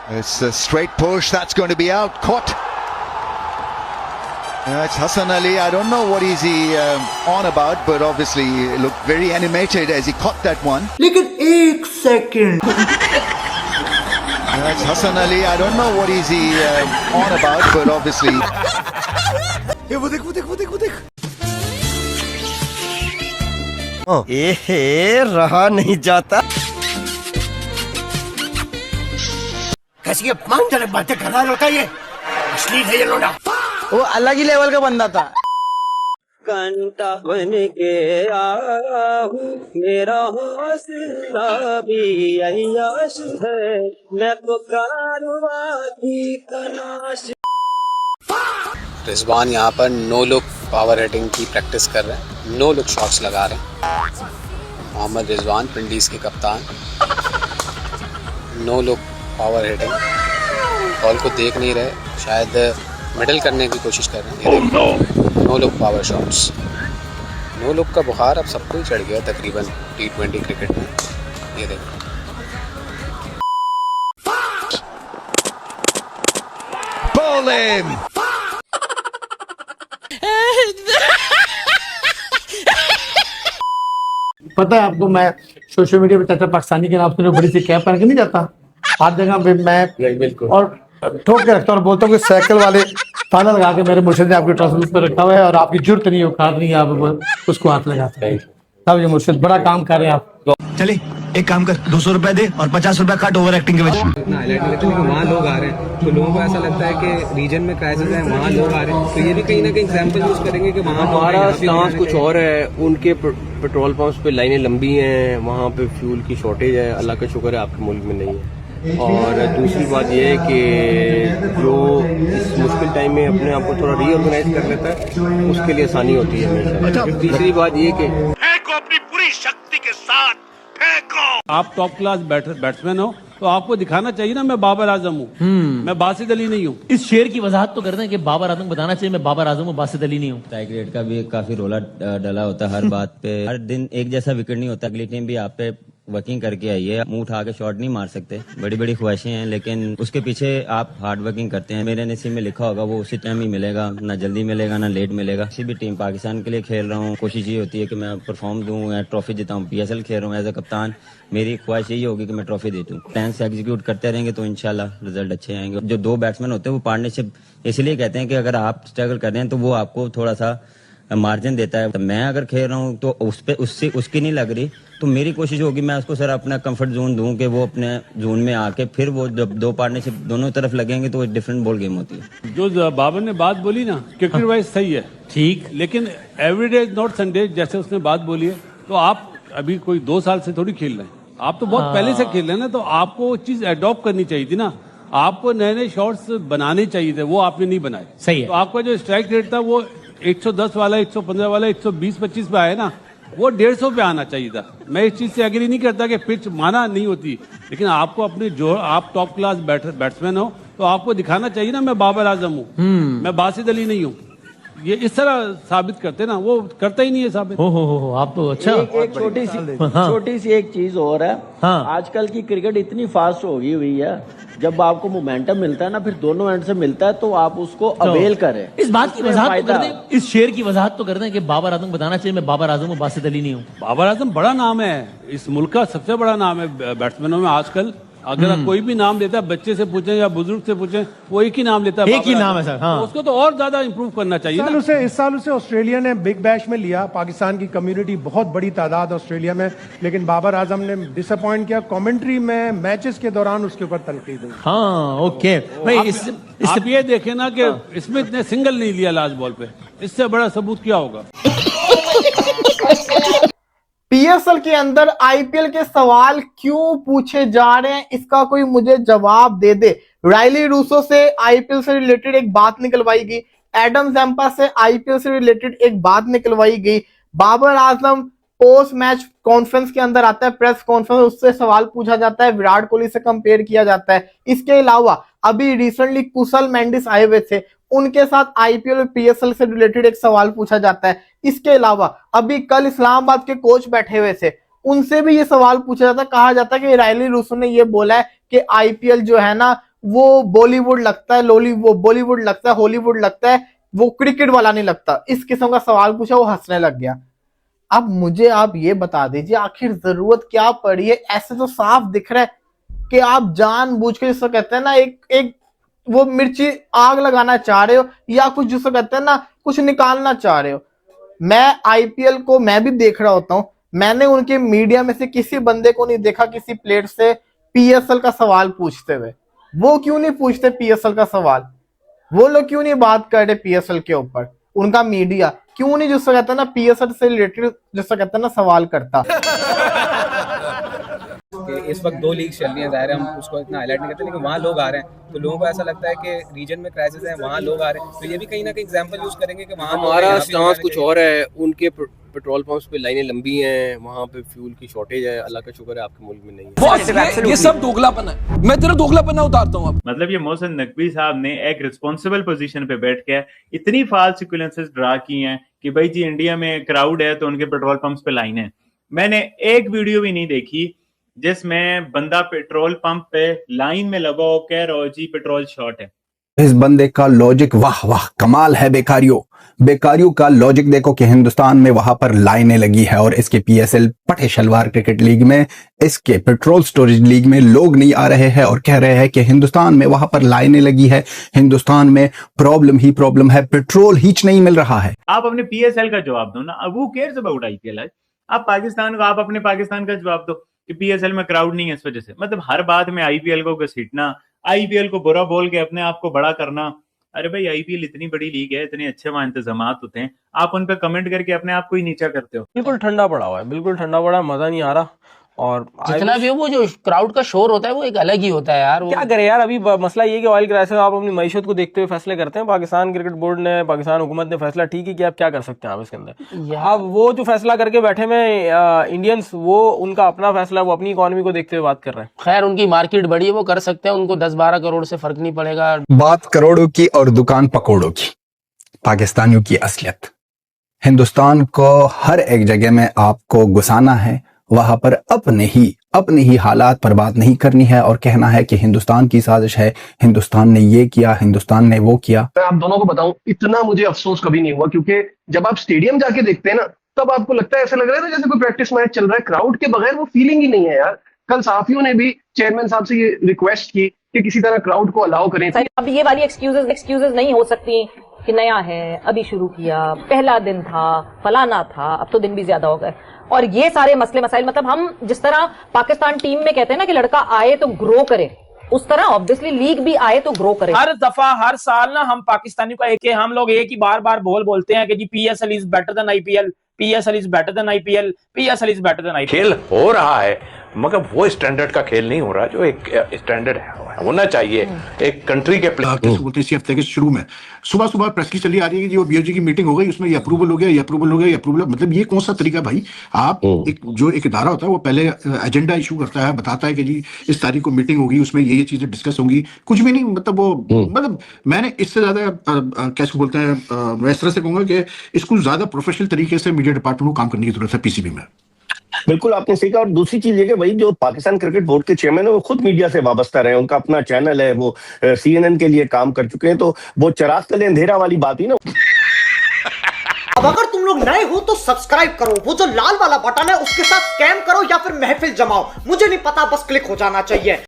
It's a straight push, that's going to be out, caught. It's Hassan Ali. I don't know what is he on about, but obviously he looked very animated as he caught that one. लेकिन एक second It's Hassan Ali. I don't know what is he on about, but obviously. वो देख रहा नहीं जाता। कैसी अपमानजनक बातें कर रहा होता ये अश्लील है ये लोड़ा। वो अलग ही लेवल का बंदा था। कंटा बन के आया हूँ, मेरा हौसला भी अय्याश है, मैं पुकारूं की तलाश। रिजवान यहाँ पर नो लुक पावर हिटिंग की प्रैक्टिस कर रहे हैं, नो लुक शॉट्स लगा रहे हैं। मोहम्मद रिजवान विंडीज के कप्तान no look power hitting, ball को देख नहीं रहे, शायद मिडल करने की कोशिश कर रहे हैं। No look power shots, no look का बुखार अब सबको ही चढ़ गया तकरीबन T20 क्रिकेट में। ये देखो Bowling! पता है आपको, मैं सोशल मीडिया पे चाचा पाकिस्तानी के नाम से बड़ी सी कैप पहन के नहीं जाता हर जगह पे मैं, और ठोक के रखता हूँ और बोलता हूँ कि साइकिल वाले ताला लगा के मेरे मुर्शिद ने आपके ट्रस्ट पर रखा हुआ है और आपकी जरूरत नहीं उखाड़ नहीं है, आप उसको हाथ लगाते हैं। तब ये मुर्शिद बड़ा काम कर रहे हैं आप। चले एक काम कर, 200 रुपए दे और 50 रुपए काट ओवर एक्टिंग के वजह। हाईलाइट नहीं लेकिन वहाँ लोग आ रहे हैं तो लोगों को ऐसा लगता है कि रीजन में क्राइसिस है, वहाँ लोग आ रहे हैं, तो ये भी कहीं ना कहीं एग्जांपल यूज करेंगे कि वहाँ हमारा स्टांस कुछ और है। उनके पेट्रोल पंप्स पे लाइनें लंबी हैं, वहाँ पे फ्यूल की शॉर्टेज है, अल्लाह का शुक्र है आपके मुल्क में नहीं है। और दूसरी बात यह है कि जो इस मुश्किल टाइम में अपने आप को थोड़ा रीऑर्गेनाइज कर लेता है उसके लिए आसानी होती है हमेशा। तीसरी बात ये कि अपनी पूरी शक्ति के साथ फेंको। आप टॉप क्लास बैट्समैन हो तो आपको दिखाना चाहिए ना मैं बाबर आजम हूँ, मैं बासित अली नहीं हूँ। इस शेर की वजाहत तो करते हैं कि बाबर आजम बताना चाहिए मैं बाबर आजम हूँ, बासित अली नहीं हूँ। स्ट्राइक रेट का भी काफी रोला डला होता है हर बात पे, हर दिन एक जैसा विकेट नहीं होता। अगली टीम भी आप पे वर्किंग करके आई है, मुंह उठा के शॉट नहीं मार सकते, बड़ी बड़ी ख्वाहिशें हैं, लेकिन उसके पीछे आप हार्ड वर्किंग करते हैं। मेरे नसीब में लिखा होगा वो उसी टाइम ही मिलेगा, ना जल्दी मिलेगा ना लेट मिलेगा। किसी भी टीम पाकिस्तान के लिए खेल रहा हूँ, कोशिश ये होती है कि मैं परफॉर्म दूं या ट्रॉफी जिताऊं। PSL खेल रहा हूँ एज ए कप्तान, मेरी ख्वाहिश यही होगी कि मैं ट्रॉफी जीतूं। प्लान से एग्जीक्यूट करते रहेंगे तो इंशाल्लाह रिजल्ट अच्छे आएंगे। जो दो बैट्समैन होते हैं वो पार्टनरशिप इसलिए कहते हैं कि अगर आप स्ट्रगल कर रहे हैं तो वो आपको थोड़ा सा मार्जिन देता है। तो मैं अगर खेल रहा हूँ तो उस पे उससे उसकी नहीं लग रही तो मेरी कोशिश होगी मैं उसको सर अपना कंफर्ट जोन दूं कि वो अपने जोन में आके फिर वो जब दो पार्टनरशिप दोनों तरफ लगेंगे तो एक डिफरेंट बॉल गेम होती है। जो बाबर ने बात बोली ना क्रिकेट वाइज सही है, ठीक, लेकिन एवरीडे इज नॉट संडे जैसे उसने बात बोली है। तो आप अभी कोई 2 साल से थोड़ी खेल रहे हैं, आप तो बहुत पहले से खेल रहे हैं ना, तो आपको वो चीज अडॉप्ट करनी चाहिए थी ना। आपको नए नए शॉट्स बनाने चाहिए थे, वो आपने नहीं बनाए। सही है। तो आपका जो स्ट्राइक रेट था वो 110 वाला 115 वाला 120-25 पे आया ना, वो 150 पे आना चाहिए था। मैं इस चीज से एग्री नहीं करता कि पिच माना नहीं होती, लेकिन आपको अपने जो आप टॉप क्लास बैट्समैन हो तो आपको दिखाना चाहिए ना मैं बाबर आजम हूँ, मैं बासित अली नहीं हूँ। ये इस तरह साबित करते ना, वो करता ही नहीं है साबित। हो आप तो अच्छा। एक छोटी सी एक चीज और है। आजकल की क्रिकेट इतनी फास्ट हो गई हुई है, जब आपको मोमेंटम मिलता है ना, फिर दोनों एंड से मिलता है तो आप उसको अवेल करें। इस बात की वजाहत तो कर दें, इस शेर की वजाहत तो कर दें कि बाबर आजम बताना चाहिए मैं बाबर आजम हूँ, बासित अली नहीं हूँ। बाबर आजम बड़ा नाम है, इस मुल्क का सबसे बड़ा नाम है बैट्समैनों में आजकल। अगर आप कोई भी नाम लेता है, बच्चे से पूछें या बुजुर्ग से पूछें, वो एक ही नाम लेता है, एक ही नाम है सर। हाँ। तो उसको तो और ज्यादा इंप्रूव करना चाहिए ना। इस साल उसे ऑस्ट्रेलिया ने बिग बैश में लिया, पाकिस्तान की कम्युनिटी बहुत बड़ी तादाद ऑस्ट्रेलिया में, लेकिन बाबर आजम ने डिसअपॉइंट किया। कमेंट्री में मैचेस के दौरान उसके ऊपर तनकीद हुई। हाँ ओके भाई, आप ये देखें ना कि स्मिथ ने सिंगल नहीं लिया लास्ट बॉल पे, इससे बड़ा सबूत क्या होगा। PSL के अंदर IPL के सवाल क्यों पूछे जा रहे हैं, इसका कोई मुझे जवाब दे दे। राइली रूसो से IPL से रिलेटेड एक बात निकलवाई गई, एडम जैम्पा से IPL से रिलेटेड एक बात निकलवाई गई, Babar Azam post match conference के अंदर आता है, प्रेस कॉन्फ्रेंस, उससे सवाल पूछा जाता है, विराट कोहली से कंपेयर किया जाता है। इसके अलावा अभी रिसेंटली कुशल मेंडिस आए हुए थे, उनके साथ IPL और PSL से रिलेटेड एक सवाल पूछा जाता है। इसके अलावा अभी कल इस्लामाबाद के कोच बैठे हुए थे, उनसे भी ये सवाल पूछा जाता है। कहा जाता है कि राइली रूसो ने ये बोला है कि IPL जो है ना वो बॉलीवुड लगता है, वो बॉलीवुड लगता है, हॉलीवुड लगता है, वो क्रिकेट वाला नहीं लगता। इस किस्म का सवाल पूछा, वो हंसने लग गया। अब मुझे आप ये बता दीजिए आखिर जरूरत क्या पड़ी है? ऐसे तो साफ दिख रहा है कि आप जानबूझ के जिसको कहते हैं ना एक वो मिर्ची आग लगाना चाह रहे हो, या कुछ जिसको कहते हैं ना कुछ निकालना चाह रहे हो। मैं आईपीएल को मैं भी देख रहा होता हूं, मैंने उनके मीडिया में से किसी बंदे को नहीं देखा किसी प्लेयर से पीएसएल का सवाल पूछते हुए। वो क्यों नहीं पूछते पीएसएल का सवाल? वो लोग क्यों नहीं बात कर रहे पीएसएल के ऊपर? उनका मीडिया क्यों नहीं जिसको कहता है ना पीएसएल से रिलेटेड जिसको कहता है ना सवाल करता? कि इस वक्त 2 लीग चल रही हैं, जाहिर है हम उसको इतना हाईलाइट नहीं करते, लेकिन वहाँ लोग आ रहे हैं तो लोगों को ऐसा लगता है कि रीजन में क्राइसिस है, वहाँ लोग आ रहे हैं, तो ये भी कहीं ना कहीं एग्जांपल यूज करेंगे कि वहाँ हमारा स्टांस कुछ और है। उनके पेट्रोल पंप्स पे लाइनें लंबी हैं, वहाँ पे फ्यूल की शॉर्टेज है। अल्लाह का शुक्र है आपके मुल्क में नहीं है। ये सब दोगलापन है, मैं तेरा दोगलापन उतारता हूँ। मतलब ये मोहसिन नकवी साहब ने एक रिस्पॉन्सिबल पोजीशन पे बैठ के इतनी फाल्स सिक्वेंसेस ड्रा की हैं कि भाई जी इंडिया में क्राउड है तो उनके पेट्रोल पंप्स पे लाइन है। मैंने एक वीडियो भी नहीं देखी जिसमें बंदा पेट्रोल पंप पे लाइन में लगा हो कह रहा हो जी पेट्रोल शॉर्ट है। इस बंदे का लॉजिक वाह वाह कमाल है। बेकारियों का लॉजिक देखो कि हिंदुस्तान में वहां पर लाइनें लगी है और इसके पीएसएल पटे शलवार क्रिकेट लीग में, इसके पेट्रोल स्टोरेज लीग में लोग नहीं आ रहे हैं और कह रहे हैं कि हिंदुस्तान में वहां पर लाइनें लगी है, हिंदुस्तान में प्रॉब्लम ही प्रॉब्लम है, पेट्रोल ही नहीं मिल रहा है। आप अपने पीएसएल का जवाब दो ना, अब वो केयर्स अबाउट आईपीएल है। आप अपने पाकिस्तान का जवाब दो कि पीएसएल में क्राउड नहीं है इस वजह से। मतलब हर बात में आईपीएल को घसीटना, आईपीएल को बुरा बोल के अपने आप को बड़ा करना। अरे भाई आईपीएल इतनी बड़ी लीग है, इतने अच्छे वहां इंतजामात होते हैं, आप उन पे कमेंट करके अपने आप को ही नीचा करते हो। बिल्कुल ठंडा पड़ा हुआ है, बिल्कुल ठंडा पड़ा, मजा नहीं आ रहा। और जितना भी वो जो क्राउड का शोर होता है वो एक अलग ही होता है यार। क्या करे यार, अभी मसला ये कि ऑयल क्राइसिस आप अपनी मईशत को देखते हुए फैसले करते हैं। पाकिस्तान क्रिकेट बोर्ड ने, पाकिस्तान हुकूमत ने फैसला ठीक ही किया, आप क्या कर सकते हैं आप इसके अंदर। अब वो जो फैसला करके बैठे में इंडियंस, वो उनका अपना फैसला, वो अपनी इकोनॉमी को देखते हुए बात कर रहे हैं। खैर उनकी मार्केट बड़ी है, वो कर सकते हैं, उनको 10-12 करोड़ से फर्क नहीं पड़ेगा। बात करोड़ों की और दुकान पकौड़ों की, पाकिस्तानियों की असलियत। हिंदुस्तान को हर एक जगह में आपको घुसाना है, वहां पर अपने ही हालात पर बात नहीं करनी है और कहना है कि हिंदुस्तान की साजिश है, हिंदुस्तान ने ये किया, हिंदुस्तान ने वो किया। मैं आप दोनों को बताऊं, इतना मुझे अफसोस कभी नहीं हुआ, क्योंकि जब आप स्टेडियम जाके देखते हैं ना, तब आपको लगता है ऐसा लग रहा है ना जैसे कोई प्रैक्टिस मैच चल रहा है। क्राउड के बगैर वो फीलिंग ही नहीं है यार। कल सहाफियों ने भी चेयरमैन साहब से ये रिक्वेस्ट की कि किसी तरह क्राउड को अलाउ करें। अब ये वाली एक्सक्यूजेस नहीं हो सकती कि नया है, अभी शुरू किया, पहला दिन था, फलाना था, अब तो दिन भी ज्यादा हो गए। और ये सारे मसले मसाइल, मतलब हम जिस तरह पाकिस्तान टीम में कहते हैं ना कि लड़का आए तो ग्रो करे, उस तरह ऑब्वियसली लीग भी आए तो ग्रो करे। हर दफा हर साल ना हम पाकिस्तानी का हम लोग एक ही बार बोलते हैं कि जी PSL is better than IPL, PSL is better than IPL, PSL is better than IPL. खेल हो रहा है मगर वो स्टैंडर्ड का खेल नहीं हो रहा जो एक स्टैंडर्ड होना चाहिए एक कंट्री के प्लेयर। बोलते हैं इसी हफ्ते के शुरू में सुबह प्रेस की चली आ रही है कि जो बीओजी की मीटिंग हो गई, उसमें ये अप्रूवल हो गया, ये अप्रूवल हो गया, ये अप्रूवल। मतलब ये कौन सा तरीका भाई? आप एक इदारा होता है वो पहले एजेंडा इशू करता है, बताता है कि जी इस तारीख को मीटिंग होगी, उसमें ये चीजें डिस्कस होंगी, कुछ भी नहीं। मतलब वो मतलब मैंने इससे ज्यादा कैसे बोलते हैं, मैं इस तरह से कहूंगा कि इसको ज्यादा प्रोफेशनल तरीके से मीडिया डिपार्टमेंट को काम करने की जरूरत है पीसीबी में। बिल्कुल आपने सही कहा। और दूसरी चीज ये कि भाई जो पाकिस्तान क्रिकेट बोर्ड के चेयरमैन है वो खुद मीडिया से वाबस्ता रहे, उनका अपना चैनल है, वो CNN के लिए काम कर चुके हैं, तो वो चराग तले अंधेरा वाली बात ही ना। अब अगर तुम लोग नए हो तो सब्सक्राइब करो, वो जो लाल वाला बटन है उसके साथ स्कैम करो या फिर महफिल जमाओ, मुझे नहीं पता, बस क्लिक हो जाना चाहिए।